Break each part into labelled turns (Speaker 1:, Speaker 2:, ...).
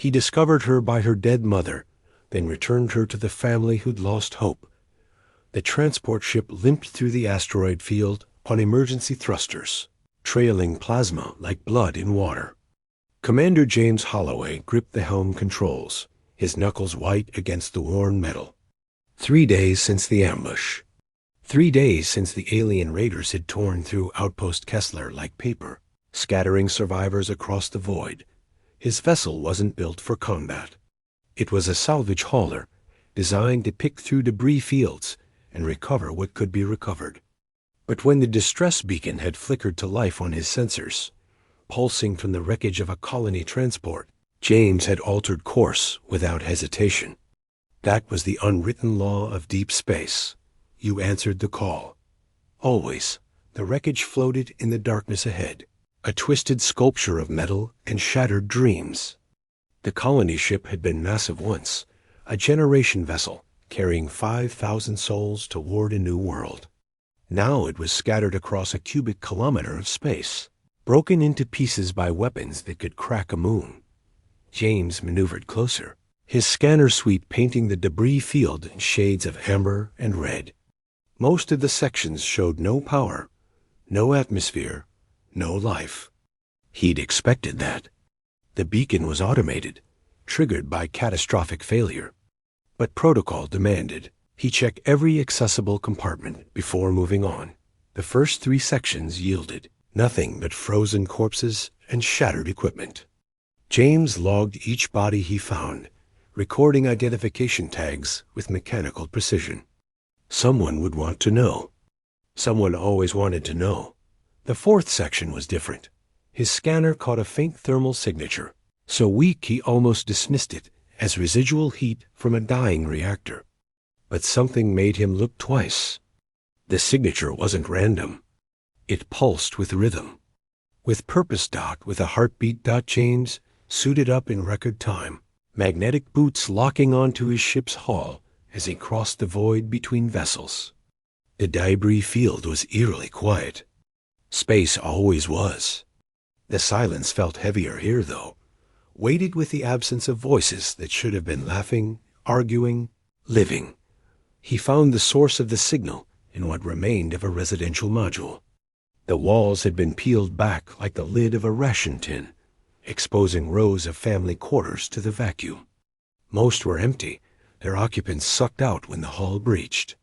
Speaker 1: He discovered her by her dead mother, then returned her to the family who'd lost hope. The transport ship limped through the asteroid field on emergency thrusters, trailing plasma like blood in water. Commander James Holloway gripped the helm controls, his knuckles white against the worn metal. 3 days since the ambush. 3 days since the alien raiders had torn through Outpost Kessler like paper, scattering survivors across the void. His vessel wasn't built for combat. It was a salvage hauler, designed to pick through debris fields and recover what could be recovered. But when the distress beacon had flickered to life on his sensors, pulsing from the wreckage of a colony transport, James had altered course without hesitation. That was the unwritten law of deep space. You answered the call. Always, the wreckage floated in the darkness ahead, a twisted sculpture of metal and shattered dreams. The colony ship had been massive once, a generation vessel carrying 5,000 souls toward a new world. Now it was scattered across a cubic kilometer of space, broken into pieces by weapons that could crack a moon. James maneuvered closer, his scanner suite painting the debris field in shades of amber and red. Most of the sections showed no power, no atmosphere, no life. He'd expected that. The beacon was automated, triggered by catastrophic failure. But protocol demanded he check every accessible compartment before moving on. The first 3 sections yielded nothing but frozen corpses and shattered equipment. James logged each body he found, recording identification tags with mechanical precision. Someone would want to know. Someone always wanted to know. The 4th section was different. His scanner caught a faint thermal signature, so weak he almost dismissed it as residual heat from a dying reactor. But something made him look twice. The signature wasn't random. It pulsed with rhythm. With purpose. With a heartbeat. James suited up in record time, magnetic boots locking onto his ship's hull as he crossed the void between vessels. The debris field was eerily quiet. Space always was. The silence felt heavier here, though, weighted with the absence of voices that should have been laughing, arguing, living. He found the source of the signal in what remained of a residential module. The walls had been peeled back like the lid of a ration tin, exposing rows of family quarters to the vacuum. Most were empty, their occupants sucked out when the hull breached.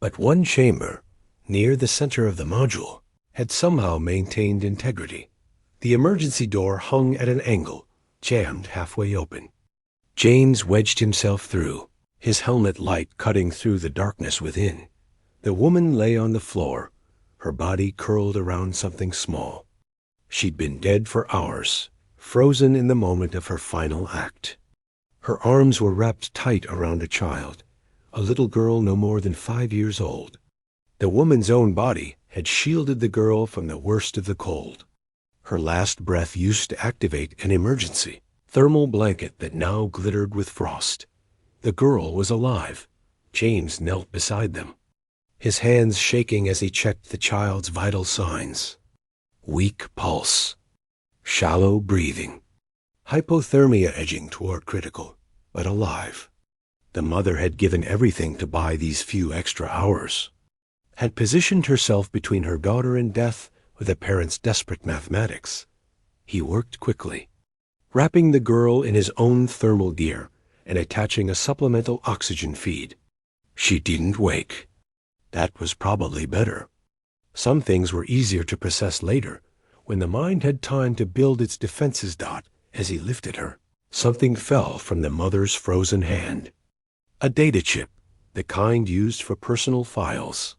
Speaker 1: But one chamber, near the center of the module, had somehow maintained integrity. The emergency door hung at an angle, jammed halfway open. James wedged himself through, his helmet light cutting through the darkness within. The woman lay on the floor, her body curled around something small. She'd been dead for hours, frozen in the moment of her final act. Her arms were wrapped tight around a child, a little girl no more than 5 years old. The woman's own body had shielded the girl from the worst of the cold. Her last breath used to activate an emergency thermal blanket that now glittered with frost. The girl was alive. James knelt beside them, his hands shaking as he checked the child's vital signs. Weak pulse, shallow breathing, hypothermia edging toward critical, but alive. The mother had given everything to buy these few extra hours, had positioned herself between her daughter and death with a parent's desperate mathematics. He worked quickly, wrapping the girl in his own thermal gear and attaching a supplemental oxygen feed. She didn't wake. That was probably better. Some things were easier to process later, when the mind had time to build its defenses. As he lifted her, something fell from the mother's frozen hand. A data chip, the kind used for personal files.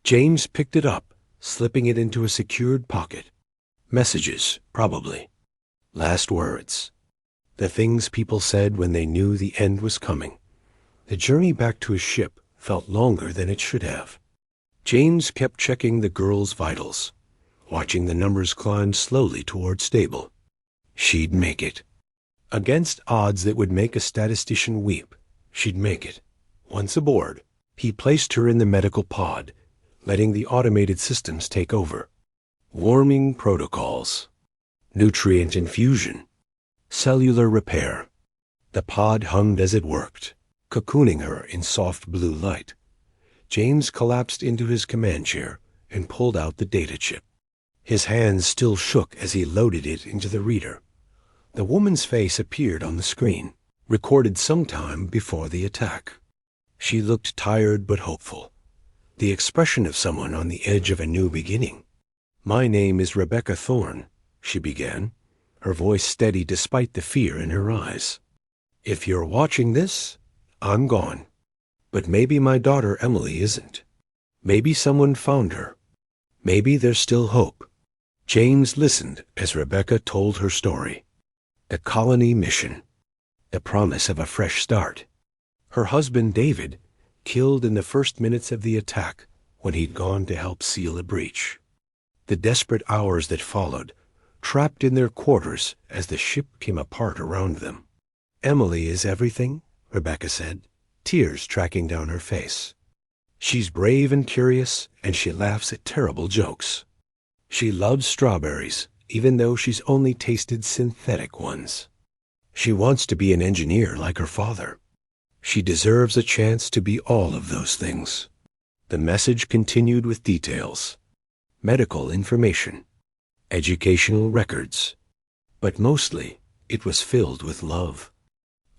Speaker 1: James picked it up, slipping it into a secured pocket. Messages, probably. Last words. The things people said when they knew the end was coming. The journey back to his ship felt longer than it should have. James kept checking the girl's vitals, watching the numbers climb slowly toward stable. She'd make it. Against odds that would make a statistician weep, she'd make it. Once aboard, he placed her in the medical pod, letting the automated systems take over. Warming protocols, nutrient infusion, cellular repair. The pod hummed as it worked, cocooning her in soft blue light. James collapsed into his command chair and pulled out the data chip. His hands still shook as he loaded it into the reader. The woman's face appeared on the screen, recorded sometime before the attack. She looked tired but hopeful, the expression of someone on the edge of a new beginning. "My name is Rebecca Thorne," she began, her voice steady despite the fear in her eyes. "If you're watching this, I'm gone. But maybe my daughter Emily isn't. Maybe someone found her. Maybe there's still hope." James listened as Rebecca told her story. The colony mission. The promise of a fresh start. Her husband David, killed in the first minutes of the attack when he'd gone to help seal a breach. The desperate hours that followed, trapped in their quarters as the ship came apart around them. "Emily is everything," Rebecca said, tears tracking down her face. "She's brave and curious, and she laughs at terrible jokes. She loves strawberries, even though she's only tasted synthetic ones. She wants to be an engineer like her father. She deserves a chance to be all of those things." The message continued with details, medical information, educational records, but mostly it was filled with love.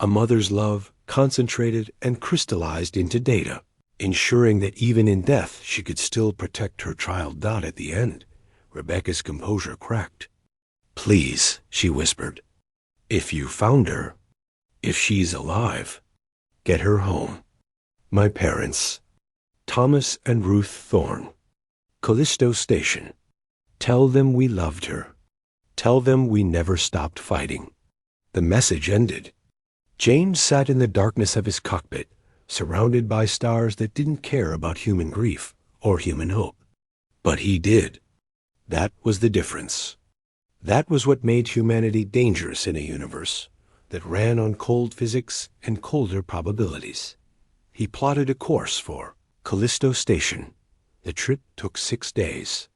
Speaker 1: A mother's love concentrated and crystallized into data, ensuring that even in death she could still protect her child. Dot at the end, Rebecca's composure cracked. "Please," she whispered, "if you found her, if she's alive, get her home. My parents, Thomas and Ruth Thorne, Callisto Station. Tell them we loved her. Tell them we never stopped fighting." The message ended. James sat in the darkness of his cockpit, surrounded by stars that didn't care about human grief or human hope. But he did. That was the difference. That was what made humanity dangerous in a universe that ran on cold physics and colder probabilities. He plotted a course for Callisto Station. The trip took 6 days.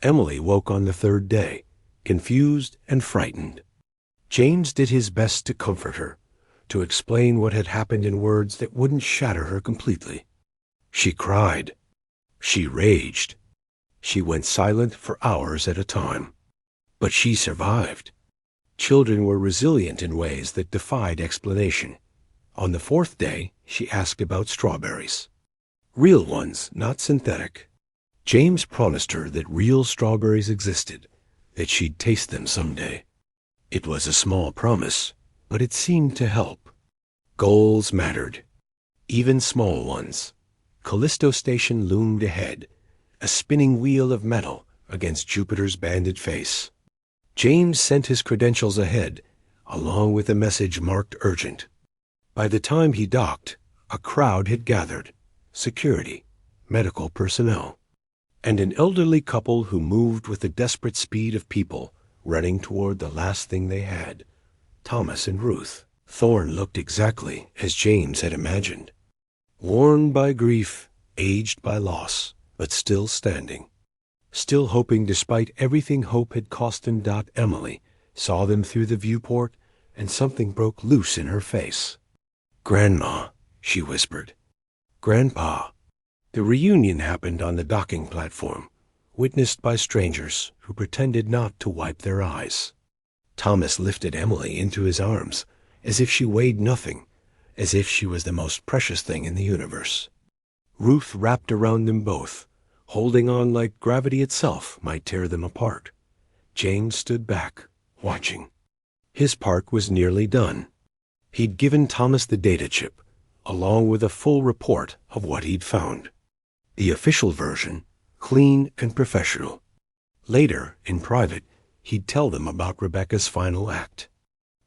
Speaker 1: Emily woke on the 3rd day, confused and frightened. James did his best to comfort her, to explain what had happened in words that wouldn't shatter her completely. She cried. She raged. She went silent for hours at a time. But she survived. Children were resilient in ways that defied explanation. On the 4th day, she asked about strawberries. Real ones, not synthetic. James promised her that real strawberries existed, that she'd taste them someday. It was a small promise, but it seemed to help. Goals mattered, even small ones. Callisto Station loomed ahead, a spinning wheel of metal against Jupiter's banded face. James sent his credentials ahead, along with a message marked urgent. By the time he docked, a crowd had gathered, security, medical personnel, and an elderly couple who moved with the desperate speed of people running toward the last thing they had, Thomas and Ruth. Thorne looked exactly as James had imagined. Worn by grief, aged by loss, but still standing. Still hoping despite everything hope had cost them. Emily saw them through the viewport, and something broke loose in her face. "Grandma," she whispered. "Grandpa." The reunion happened on the docking platform, witnessed by strangers who pretended not to wipe their eyes. Thomas lifted Emily into his arms, as if she weighed nothing, as if she was the most precious thing in the universe. Ruth wrapped around them both, holding on like gravity itself might tear them apart. James stood back, watching. His part was nearly done. He'd given Thomas the data chip, along with a full report of what he'd found. The official version, clean and professional. Later, in private, he'd tell them about Rebecca's final act,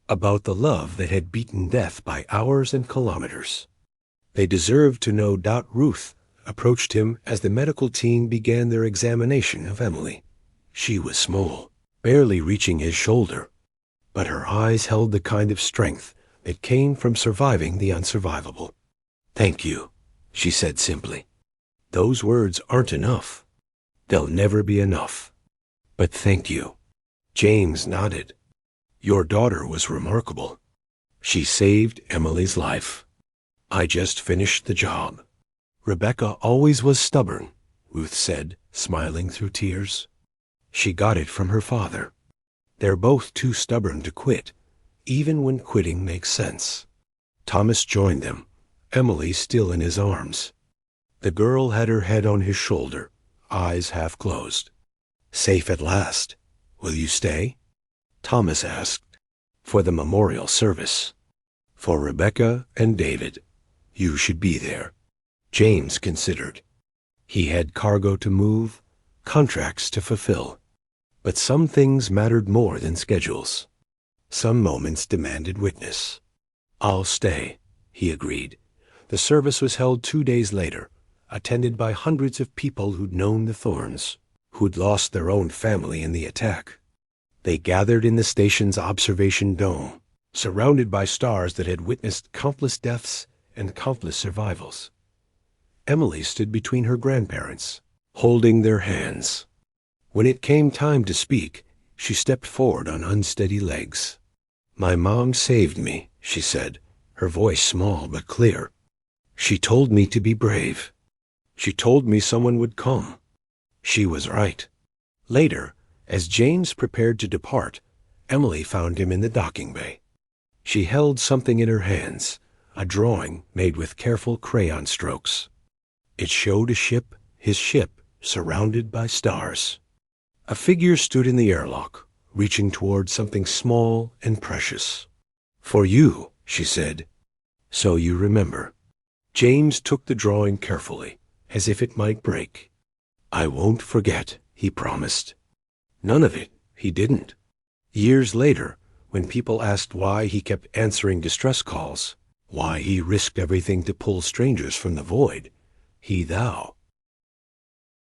Speaker 1: about the love that had beaten death by hours and kilometers. They deserved to know. Ruth approached him as the medical team began their examination of Emily. She was small, barely reaching his shoulder, but her eyes held the kind of strength that came from surviving the unsurvivable. "Thank you," she said simply. "Those words aren't enough. They'll never be enough. But thank you." James nodded. "Your daughter was remarkable. She saved Emily's life. I just finished the job. Rebecca always was stubborn, Ruth said, smiling through tears. She got it from her father. They're both too stubborn to quit, even when quitting makes sense. Thomas joined them, Emily still in his arms. The girl had her head on his shoulder, eyes half closed. Safe at last. Will you stay? Thomas asked. For the memorial service. For Rebecca and David. You should be there. James considered. He had cargo to move, contracts to fulfill. But some things mattered more than schedules. Some moments demanded witness. I'll stay, he agreed. The service was held 2 days later, attended by hundreds of people who'd known the Thorns, who'd lost their own family in the attack. They gathered in the station's observation dome, surrounded by stars that had witnessed countless deaths and countless survivals. Emily stood between her grandparents, holding their hands. When it came time to speak, she stepped forward on unsteady legs. My mom saved me, she said, her voice small but clear. She told me to be brave. She told me someone would come. She was right. Later, as James prepared to depart, Emily found him in the docking bay. She held something in her hands, a drawing made with careful crayon strokes. It showed a ship, his ship, surrounded by stars. A figure stood in the airlock, reaching toward something small and precious. For you, she said. So you remember. James took the drawing carefully, as if it might break. I won't forget, he promised. None of it, he didn't. Years later, when people asked why he kept answering distress calls, why he risked everything to pull strangers from the void, he thou